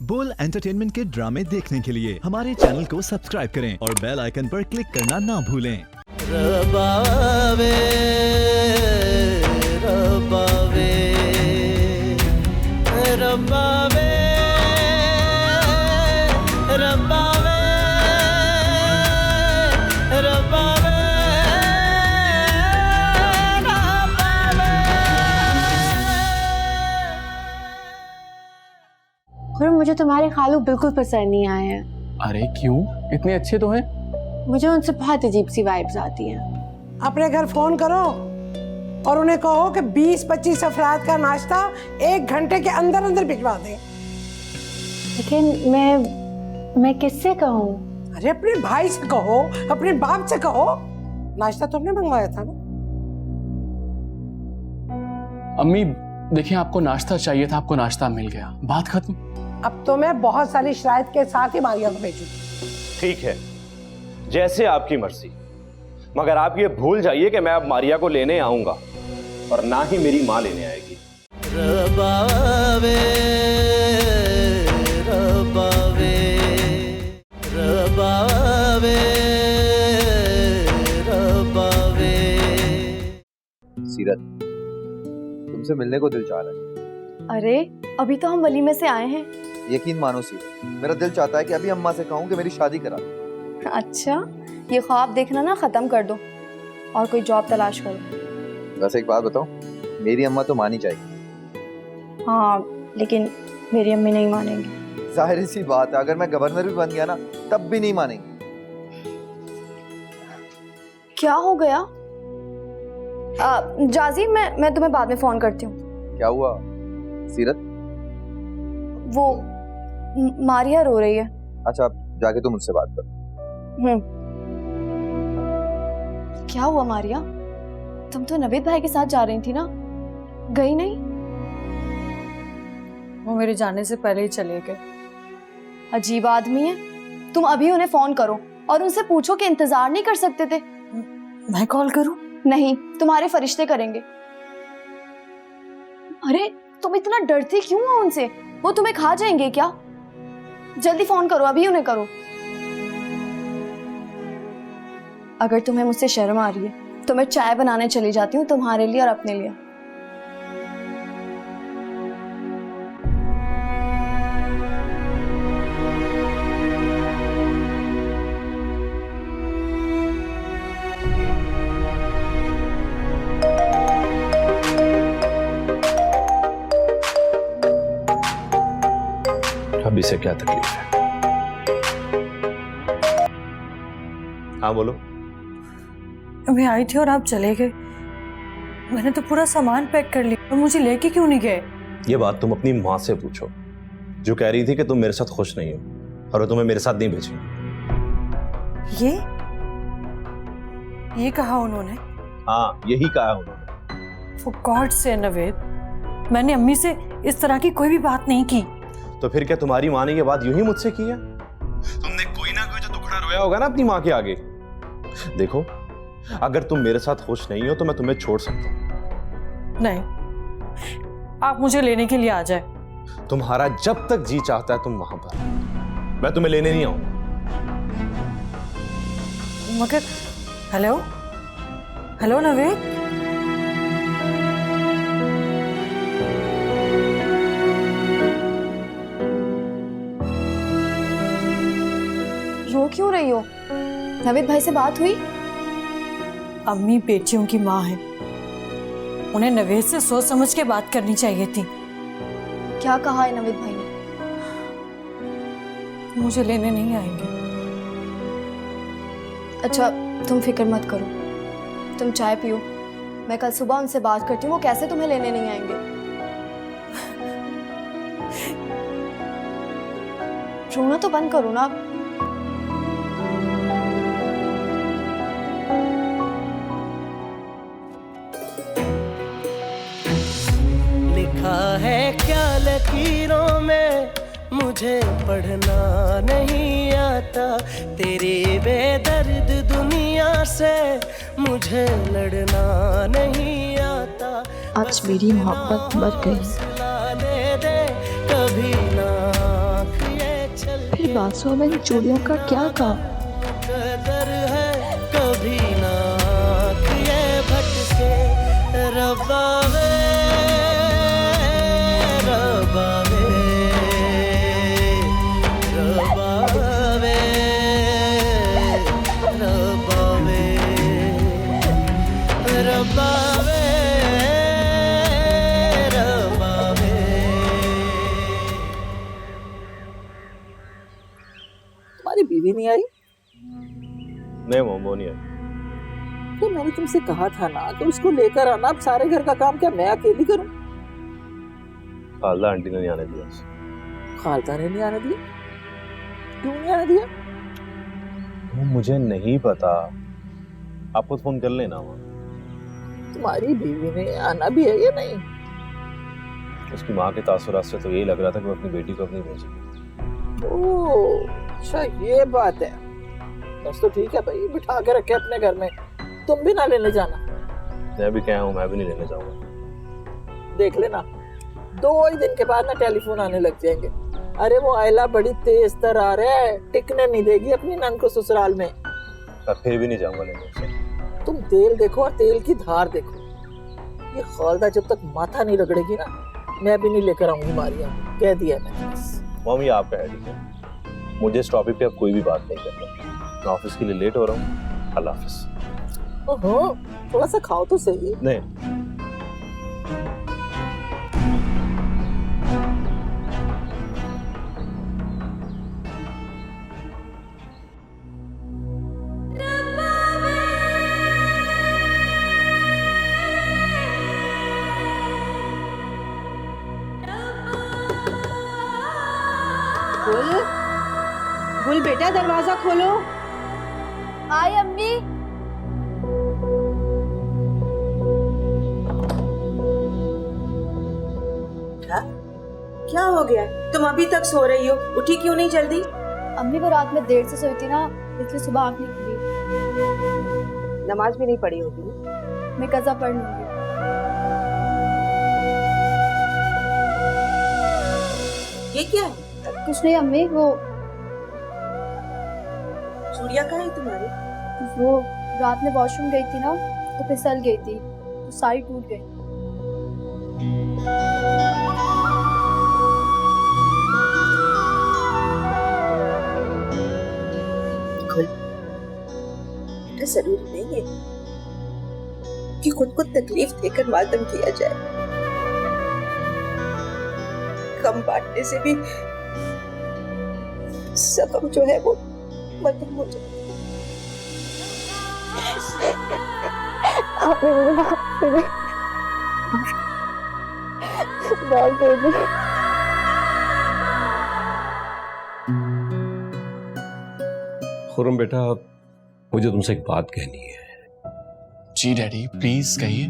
बोल एंटरटेनमेंट के ड्रामे देखने के लिए हमारे चैनल को सब्सक्राइब करें और बेल आइकन पर क्लिक करना ना भूलें। रबावे रबावे रबावे रबावे रबावे और मुझे तुम्हारे खालू बिल्कुल पसंद नहीं आए हैं। अरे क्यों? इतने अच्छे तो हैं। मुझे उनसे बहुत अजीब सी वाइब्स आती हैं। अपने घर फोन करो और उन्हें कहो कि 20-25 अफराद का नाश्ता 1 घंटे के अंदर अंदर भिजवा दें। लेकिन मैं किससे कहूँ? अरे अपने भाई से कहो, अपने बाप से कहो। नाश्ता तुमने मंगवाया था ना। अम्मी देखिए, आपको नाश्ता चाहिए था, आपको नाश्ता मिल गया, बात खत्म। अब तो मैं बहुत सारी शराइत के साथ ही मारिया को भेजूंगी। ठीक है, जैसे आपकी मर्जी, मगर आप ये भूल जाइए कि मैं अब मारिया को लेने आऊंगा और ना ही मेरी माँ लेने आएगी। रबावे रबावे रबावे रबावे। सीरत, तुमसे मिलने को दिल चाह रहा है। अरे अभी तो हम वलीमे से आए हैं। यकीन मानो सीरत, मेरा दिल चाहता है कि अभी अम्मा से कहूँ कि मेरी शादी करा दो। अच्छा, ये ख्वाब देखना ना खत्म कर दो और कोई जॉब तलाश करो। वैसे एक बात बताओ, मेरी अम्मा तो मानी चाहिए। हाँ, लेकिन मेरी अम्मी नहीं मानेंगी। जाहिर सी बात है, अगर मैं गवर्नर भी बन गया ना तब भी नहीं मानेंगे। क्या हो गया? जाजी, मैं तुम्हें बाद में फोन करती हूँ। क्या हुआ सीरत? वो मारिया रो रही है। अच्छा, जाके तुम मुझसे बात करो। क्या हुआ मारिया? तुम तो नवीद भाई के साथ जा रही थी ना, गई नहीं? वो मेरे जाने से पहले ही चले गए। अजीब आदमी है। तुम अभी उन्हें फोन करो और उनसे पूछो कि इंतजार नहीं कर सकते थे। मैं कॉल करूं? नहीं, तुम्हारे फरिश्ते करेंगे। अरे तुम इतना डरती क्यों हो उनसे? वो तुम्हें खा जाएंगे क्या? जल्दी फोन करो, अभी उन्हें करो। अगर तुम्हें मुझसे शर्म आ रही है तो मैं चाय बनाने चली जाती हूँ, तुम्हारे लिए और अपने लिए। अभी से क्या तकलीफ है? हाँ बोलो। मैं आई थी और आप चले गए। मैंने तो पूरा सामान पैक कर लिया और मुझे लेके क्यों नहीं गए? ये बात तुम अपनी माँ से पूछो, जो कह रही थी कि तुम मेरे साथ खुश नहीं हो और वो तुम्हें मेरे साथ नहीं भेजी। ये कहा उन्होंने? हाँ, यही कहा उन्होंने। For God से नवेद, मैंने अम्मी से इस तरह की कोई भी बात नहीं की। तो फिर क्या तुम्हारी माँ ने ये बात यूं ही मुझसे की है? तुमने कोई ना कोई तो दुखड़ा रोया होगा ना अपनी माँ के आगे। देखो, अगर तुम मेरे साथ खुश नहीं हो तो मैं तुम्हें छोड़ सकता हूँ। नहीं, आप मुझे लेने के लिए आ जाए। तुम्हारा जब तक जी चाहता है तुम वहां पर, मैं तुम्हें लेने नहीं आऊंगा। मगर हेलो हेलो नवेद, रो क्यों रही हो? नवीद भाई से बात हुई? अम्मी बेटियों की माँ है, उन्हें नवेद से सोच समझ के बात करनी चाहिए थी। क्या कहा है नवीद भाई ने? मुझे लेने नहीं आएंगे। अच्छा, तुम फिक्र मत करो, तुम चाय पियो। मैं कल सुबह उनसे बात करती हूँ, वो कैसे तुम्हें लेने नहीं आएंगे। रोना तो बंद करो ना। लिखा है क्या लकीरों में, मुझे पढ़ना नहीं आता। तेरी बेदर्द दुनिया से मुझे लड़ना नहीं आता। आज मेरी मोहब्बत मर गई। दे कभी ना बादशाह में इन चूड़ियों का क्या काम? कदर है कभी ना किए भटके रबावे रबावे रबावे रबावे रबावे रबावे। तुम्हारी बीवी नहीं आई? नहीं मम, वो नहीं आई। तो मैंने तुमसे कहा था ना कि उसको लेकर आना। अब सारे घर का काम क्या मैं अकेली करूं? खालदा आंटी ने नहीं आने दिया। खालदा ने नहीं आने दिया? क्यों नहीं आने दिया? वो मुझे नहीं पता, आप खुद फोन कर लेना। तुम्हारी बीवी ने आना भी है या नहीं? उसकी माँ के तासुरात से तो यही लग रहा था कि वो अपनी बेटी को अपनी भेजेगी। ओह अच्छा ये बात है। बस तो ठीक है भाई, बिठा के रखे अपने घर में, तुम भी ना लेने जाना। मैं भी क्या हूँ, मैं भी नहीं लेने जाऊंगा। देख लेना 2 ही दिन के बाद ना टेलीफोन आने लग जाएंगे। अरे वो आयला बड़ी तेज तरार है, टिकने नहीं देगी अपनी नन को ससुराल में। मैं फिर भी नहीं जाऊंगा लेने उसे। तुम तेल देखो और तेल की धार देखो। ये खालदा जब तक माथा नहीं रगड़ेगी ना, मैं भी नहीं लेकर आऊंगी मारिया, कह दिया मैंने। मम्मी आप कह रही है, मुझे इस टॉपिक पे अब कोई भी बात नहीं करनी। मैं ऑफिस के लिए लेट हो रहा हूँ। अल्लाह हाफिज। ओहो थोड़ा सा खाओ तो सही। नहीं गुल बेटा दरवाजा खोलो। आई अम्मी। क्या हो गया? तुम अभी तक सो रही हो, उठी क्यों नहीं जल्दी? अम्मी वो रात में देर से सोई थी ना, इसलिए सुबह आँख नहीं खुली। नमाज भी नहीं पढ़ी होगी। मैं कज़ा पढ़ लूंगी। ये क्या है? कुछ नहीं अम्मी, वो चूड़िया कहाँ है तुम्हारी? वो रात में वॉशरूम गई थी ना, तो फिसल गई थी, तो सारी टूट गई। जरूरी नहीं है कि खुद को तकलीफ देकर मातम किया जाए। कम बांटने से भी सबब जो है वो खत्म हो जाए। खुर्रम बेटा, मुझे तुमसे एक बात कहनी है। जी डैडी प्लीज कहिए।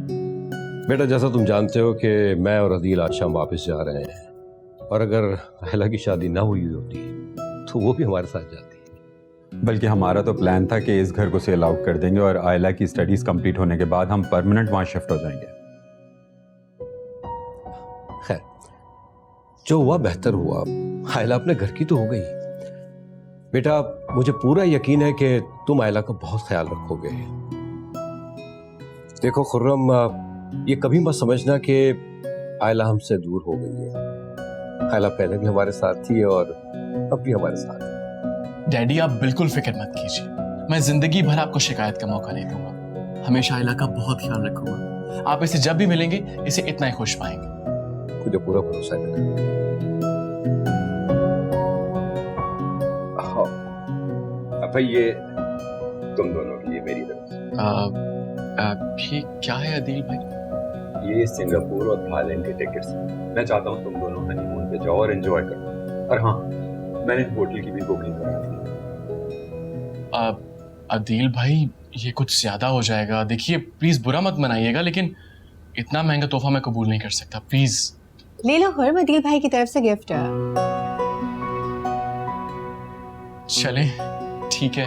बेटा जैसा तुम जानते हो कि मैं और अदील आज शाम वापस जा रहे हैं, और अगर अहला की शादी ना हुई होती तो वो भी हमारे साथ जाती। बल्कि हमारा तो प्लान था कि इस घर को सेल आउट कर देंगे और आयला की स्टडीज कंप्लीट होने के बाद हम परमानेंट वहां शिफ्ट हो जाएंगे। खैर जो हुआ बेहतर हुआ, आयला अपने घर की तो हो गई। बेटा मुझे पूरा यकीन है कि तुम आयला का बहुत ख्याल रखोगे। देखो खुर्रम, ये कभी मत समझना कि आयला हमसे दूर हो गई है। आयला पहले भी हमारे साथ थी और अब भी हमारे साथ है। डैडी आप बिल्कुल फिक्र मत कीजिए, मैं जिंदगी भर आपको शिकायत का मौका नहीं दूंगा। हमेशा आयला का बहुत ख्याल रखूंगा। आप इसे जब भी मिलेंगे इसे इतना ही खुश पाएंगे। मुझे पूरा भरोसा है। भाई ये तुम दोनों की, ये मेरी तरफ से। ये क्या है अदील भाई? ये सिंगापुर और थाईलैंड के टिकट्स। मैं चाहता हूँ तुम दोनों हनीमून पे जाओ और एंजॉय करो। और हाँ, मैंने होटल की भी बुकिंग करा दी। अदील भाई ये कुछ ज्यादा हो जाएगा। देखिए प्लीज बुरा मत मनाइएगा, लेकिन इतना महंगा तोहफा मैं कबूल नहीं कर सकता। प्लीज ले लो खुर्रम, अदील भाई की तरफ से गिफ्ट है। चलें ठीक है,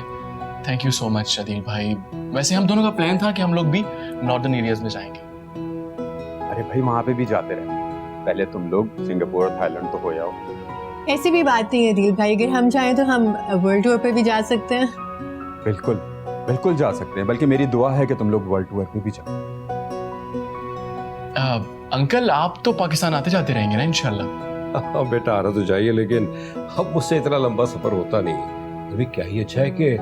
thank you so much Adeel भाई। वैसे हम दोनों का प्लान था कि हम लोग भी नॉर्दर्न एरियाज में जाएंगे। अरे भाई वहां पे भी जाते रहे, पहले तुम लोग सिंगापुर और थाईलैंड तो हो जाओ, ऐसी भी बात नहीं है दिल भाई, अगर हम चाहें तो हम वर्ल्ड टूर पे भी जा सकते हैं। बिल्कुल बिल्कुल जा सकते हैं, बल्कि मेरी दुआ है कि तुम लोग वर्ल्ड टूर पे भी जाओ। अंकल आप तो पाकिस्तान आते जाते रहेंगे ना इंशाल्लाह? हाँ बेटा, आ रहा तो जाइए, लेकिन अब मुझसे इतना लंबा सफर होता नहीं। अभी क्या ही अच्छा है कि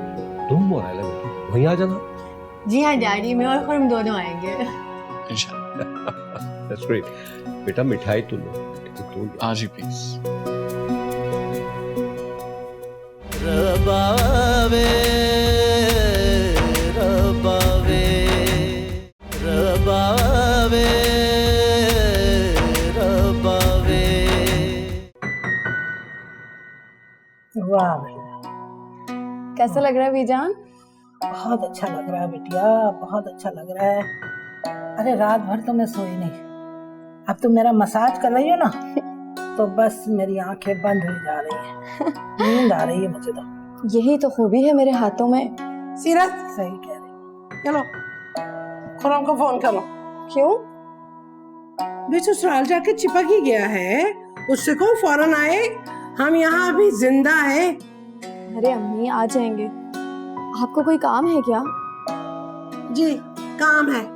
तुम और आयला बेटी वहीं आ जाना। जी हाँ डैडी, मैं और हम दोनों आएंगे इंशाल्लाह। That's great. बेटा मिठाई तो लो, आज ही प्लीज। रबावे रबावे रबावे रबावे। वाह भाई, कैसा लग रहा है बीजान? बहुत अच्छा लग रहा है बिटिया, बहुत अच्छा लग रहा है। अरे रात भर तो मैं सोई नहीं। अब तुम मेरा मसाज कर रही हो ना, तो बस मेरी आंखें बंद हो जा रही है, नींद आ रही है मुझे तो। यही तो खूबी है मेरे हाथों में। सीरत सही कह रही। चलो खुरम को फोन करो। क्यों? वे ससुराल जाके चिपक ही गया है, उससे कहो फौरन आए, हम यहाँ अभी जिंदा है। अरे अम्मी आ जाएंगे। आपको कोई काम है क्या? जी काम है।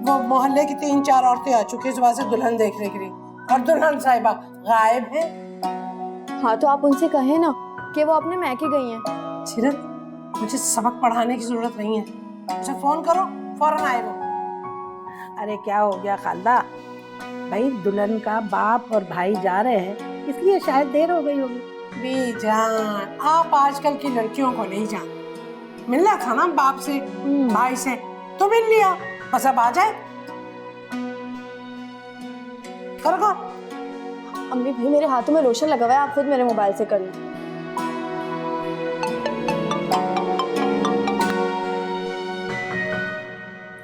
वो मोहल्ले की 3-4 औरतें आ चुकी हैं सुबह से दुल्हन देखने के लिए, और दुल्हन साहिबा गायब है। हाँ तो आप उनसे कहें ना कि वो अपने मैके गई हैं। सीरत, मुझे सबक पढ़ाने की जरूरत नहीं है, उसे फोन करो फौरन आए वो। अरे क्या हो गया खालदा भाई, दुल्हन का बाप और भाई जा रहे हैं, इसलिए शायद देर हो गई होगी। बीजान, आप आजकल की लड़कियों को नहीं जानते। मिलना था ना बाप से भाई से, तो मिल लिया, बस अब आ जाए। करो। अम्मी भाई मेरे हाथों में लोशन लगा हुआ है, आप खुद मेरे मोबाइल से कर लें।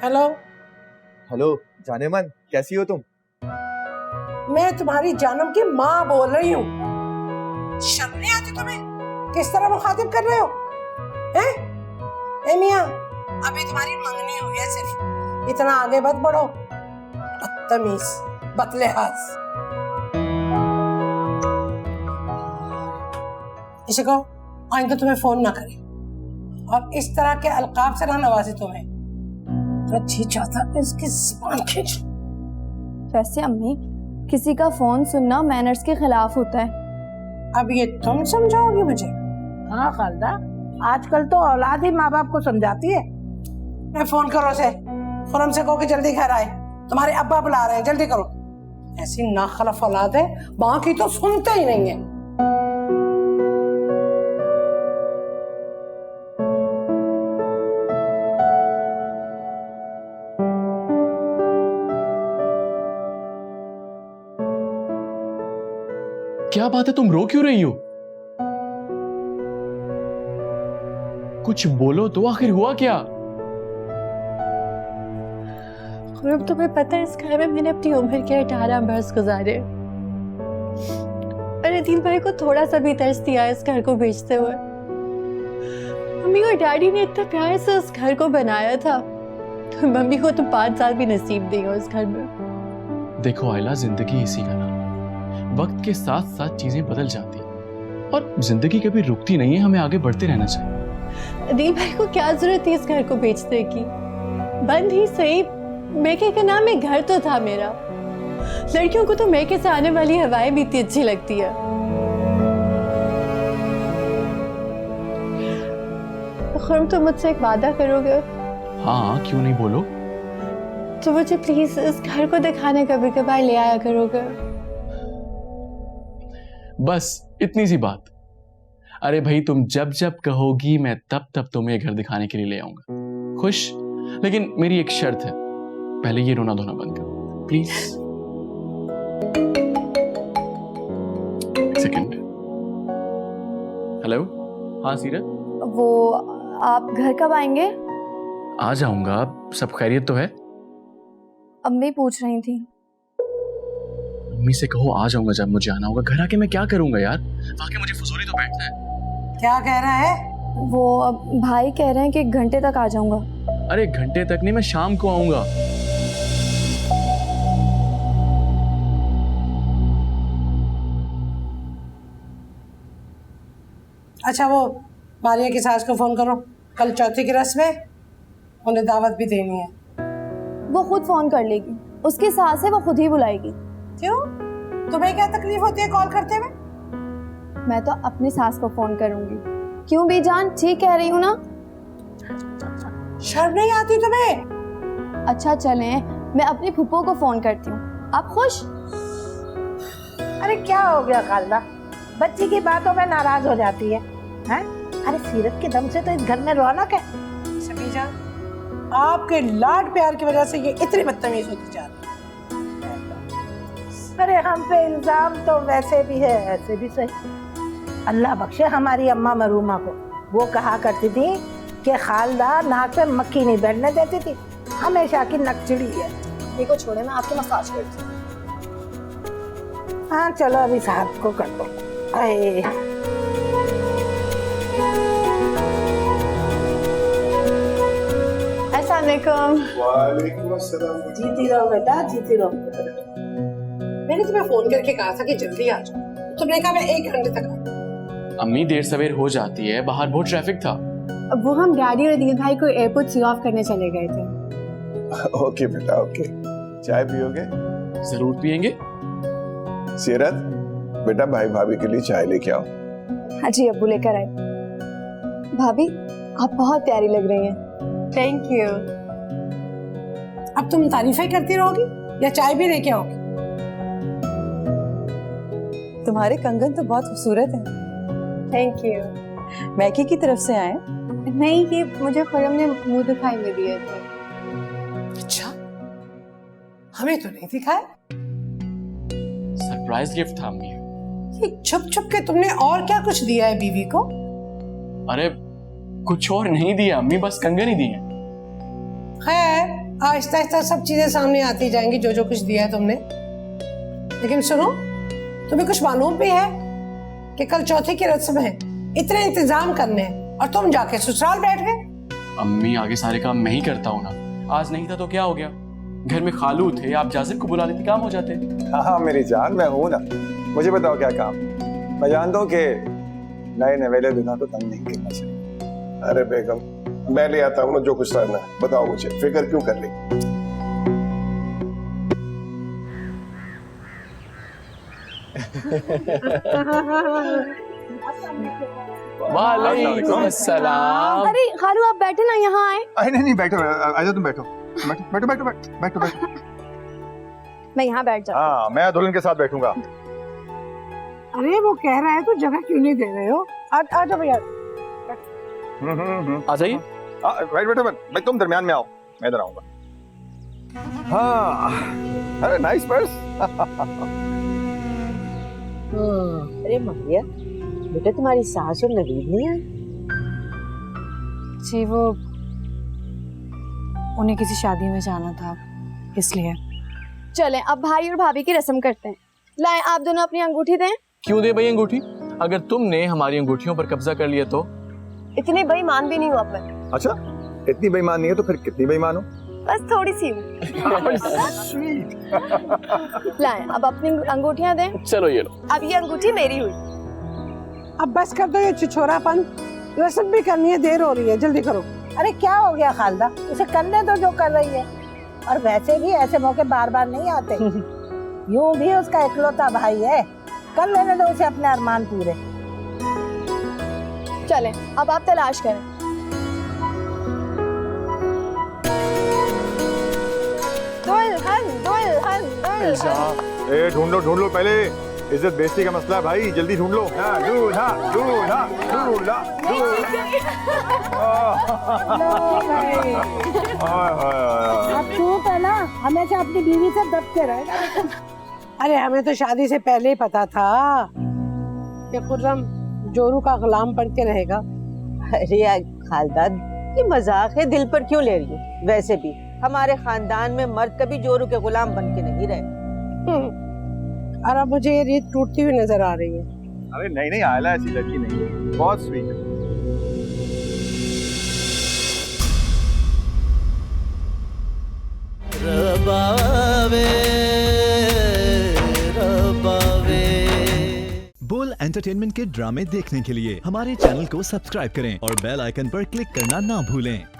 हेलो हेलो जानेमन, कैसी हो तुम? मैं तुम्हारी जानम की माँ बोल रही हूँ। शर्म नहीं आती तुम्हें? किस तरह मुखातिब कर रहे हो? हैं? ए मियाँ, अभी तुम्हारी मंगनी हुई है, सिर्फ इतना आगे मत बढ़ो। बदतमीज, बदलिहाज। इसे कहो आइंदा तुम्हें फोन ना करे, और इस तरह के अलकाब से ना नवाजे तुम्हें। तो जी चाहता है इसकी जुबान खींच। वैसे अम्मी, किसी का फोन सुनना मैनर्स के खिलाफ होता है। अब ये तुम समझाओगी मुझे? हाँ खालदा, आजकल तो औलाद ही माँ बाप को समझाती है। मैं फोन करो से, खुरम से कहो कि जल्दी घर आए, तुम्हारे अब्बा बुला रहे हैं, जल्दी करो। ऐसी नाखलफ औलाद है, माँ की तो सुनते ही नहीं है। क्या बात है, तुम रो क्यों रही हो? कुछ बोलो तो, आखिर हुआ क्या? खुरम, तुम्हें पता है इस घर में मैंने अपनी उम्र के 18 बरस गुजारे। अरे दिल भाई को थोड़ा सा भी तरस दिया इस घर को बेचते हुए। मम्मी और डैडी ने इतना प्यार से उस घर को बनाया था, तो मम्मी को तो 5 साल भी नसीब नहीं हो इस घर में। देखो आयला, जिंदगी इसी का नाम, वक्त के साथ साथ चीजें बदल जाती और जिंदगी कभी रुकती नहीं है, हमें आगे बढ़ते रहना चाहिए। दिल भाई को क्या जरूरत थी इस घर को बेचने की? बंद ही सही, मैके के नाम में घर तो था मेरा। लड़कियों को तो मैके से आने वाली हवाएं भी इतनी अच्छी लगती है। खुरम, तुम मुझसे एक वादा करोगे? हाँ क्यों नहीं, बोलो। तो मुझे प्लीज इस घर को दिखाने कभी कभार ले आया करोगे? बस इतनी सी बात। अरे भाई, तुम जब जब कहोगी मैं तब तब तुम्हें घर दिखाने के लिए ले आऊंगा। खुश? लेकिन मेरी एक शर्त है, पहले ये रोना धोना बंद करो प्लीज। सेकंड। हेलो, हाँ सीरत। वो आप घर कब आएंगे? आ जाऊंगा, सब खैरियत तो है? अम्मी पूछ रही थी। मम्मी से कहो आ जाऊंगा जब मुझे आना होगा। घर आके मैं क्या करूंगा यार, आके मुझे फजूली तो बैठना है। क्या कह रहा है वो? भाई कह रहे हैं कि 1 घंटे तक आ जाऊंगा। अरे 1 घंटे तक नहीं, मैं शाम को आऊंगा। अच्छा वो मारिया की सास को फोन करो, कल चौथी की रस्म है, उन्हें दावत भी देनी है। वो खुद फोन कर लेगी, उसकी सास है, वो खुद ही बुलाएगी। क्यों, तुम्हें क्या तकलीफ होती है कॉल करते हुए? मैं तो अपनी सास को फोन करूंगी। क्यों बीजान, ठीक कह रही हूँ ना? शर्म नहीं आती तुम्हें? अच्छा चलें, मैं अपनी फूफो को फोन करती हूँ। आप खुश? अरे क्या हो गया खालदा, बच्ची की बातों में नाराज हो जाती है, हैं? अरे सीरत के दम से तो इस घर में रौनक है। सभी जान, आपके लाड प्यार की वजह से ये इतनी बदतमीज होती जा रही है। अरे हम पे इल्जाम तो वैसे भी है, ऐसे भी सही। अल्लाह बख्शे हमारी अम्मा मरूमा को, वो कहा करती थी कि खालदा नाक पे मक्खी नहीं बैठने देती थी, हमेशा की नकचिड़ी है। ये को छोड़े, मैं आपके मसाज करती हूँ। हाँ चलो अभी साहब को कर दो। अरे वालेकुम अस्सलाम। जीती रहो बेटा, जीती रहो। मैंने तुम्हें फोन करके कहा था कि जल्दी आ जाओ, तुमने कहा मैं 1 घंटे तक आऊँ। अम्मी देर सवेर हो जाती है, बाहर बहुत ट्रैफिक था। वो हम डैडी और अदील भाई को एयरपोर्ट सी ऑफ करने चले गए थे। ओके बेटा ओके, चाय पियोगे? जरूर पियेंगे। सीरत बेटा, भाई भाभी के लिए चाय लेके आओ। हाँ जी अब्बू लेकर आए। भाभी आप बहुत प्यारी लग रही हैं। Thank you. अब तुम तारीफें करती रहोगी या चाय भी लेके आओगी? तुम्हारे कंगन तो बहुत खूबसूरत है। Thank you. मैकी की तरफ से आए? नहीं, ये मुझे खुरम ने मुंह दिखाई में दिए थे। अच्छा, हमें तो नहीं दिखाया। सरप्राइज गिफ्ट था अम्मी। ये छुप छुप के तुमने और क्या कुछ दिया है बीवी को? अरे कुछ और नहीं दिया अम्मी, बस कंगन ही दिए। खैर आहिस्ता आहिस्ता सब चीजें सामने आती जाएंगी जो जो कुछ दिया है तुमने। लेकिन सुनो, तुम्हें कुछ मालूम भी है कि कल चौथी की रस्म है, इतने इंतजाम करने हैं और तुम जाके ससुराल बैठ गए? अम्मी आगे सारे काम मैं ही करता हूँ ना, आज नहीं था तो क्या हो गया, घर में खालू थे, आप जाजिब को बुला लेते, काम हो जाते। हाँ मेरी जान, मैं हूँ ना, मुझे बताओ क्या काम। मैं जानता हूँ कि नए नवेले दुल्हा को तंग नहीं करना चाहिए। अरे बेगम, मैं ले आता हूँ ना जो कुछ करना है, बताओ मुझे, फिक्र क्यों कर ली? वालेकुम अस्सलाम। अरे खालू आप बैठे ना, यहाँ आए। नहीं नहीं बैठो, आजा तुम बैठो, बैठो बैठो बैठो बैठो बैठो। मैं यहाँ बैठ जाती हूँ। हाँ मैं दुल्हन के साथ बैठूंगा। अरे वो कह रहा है तो जगह क्यों नहीं दे रहे हो? आ जाओ भैया। आ जाइए। राइट बैठो, भाई तुम दरमियान में आओ, मैं इधर आऊंगा। हाँ अरे नाइस पर्स। अरे मारिया बेटा, तुम्हारी सास और नवीद नहीं आई? जी वो उन्हें किसी शादी में जाना था इसलिए। चलें अब भाई और भाभी की रस्म करते हैं। लाएं आप दोनों अपनी अंगूठी दें। क्यों दे भाई अंगूठी? अगर तुमने हमारी अंगूठियों पर कब्जा कर लिया तो? इतनी बेईमान भी नहीं हुआ पर। अच्छा इतनी बेईमान नहीं है तो फिर कितनी बेईमान हो? बस थोड़ी सी। लाएं अब अपनी अंगूठियां दें। चलो ये लो। अब ये अंगूठी मेरी हुई। अब बस कर दो ये छिछोरापन, रस्म भी करनी है, देर हो रही है, जल्दी करो। अरे क्या हो गया खालदा, उसे करने दो जो कर रही है। और वैसे भी ऐसे मौके बार बार नहीं आते। यूं भी उसका इकलौता भाई है, कर लेने दो उसे अपने अरमान पूरे। चलें अब आप तलाश करें। ढूंढ लो पहले, इज्जत बेइज्जती का मसला है भाई, जल्दी ढूंढ लो। दूल्हा दूल्हा दूल्हा अब चुप है ना, हमेशा अपनी बीवी से दबते रहे। अरे हमें तो शादी से पहले ही पता था कि खुर्रम जोरू का गुलाम बन के रहेगा। अरे खालदा, ये मजाक है, दिल पर क्यों ले रही हो? वैसे भी हमारे खानदान में मर्द कभी जोरू के गुलाम बन के नहीं रहे। और अब मुझे ये रीत टूटती हुई नजर आ रही है। अरे नहीं नहीं, आयला ऐसी लड़की नहीं है, बहुत स्वीट है। रबावे रबावे। फुल एंटरटेनमेंट के ड्रामे देखने के लिए हमारे चैनल को सब्सक्राइब करें और बेल आइकन पर क्लिक करना ना भूलें।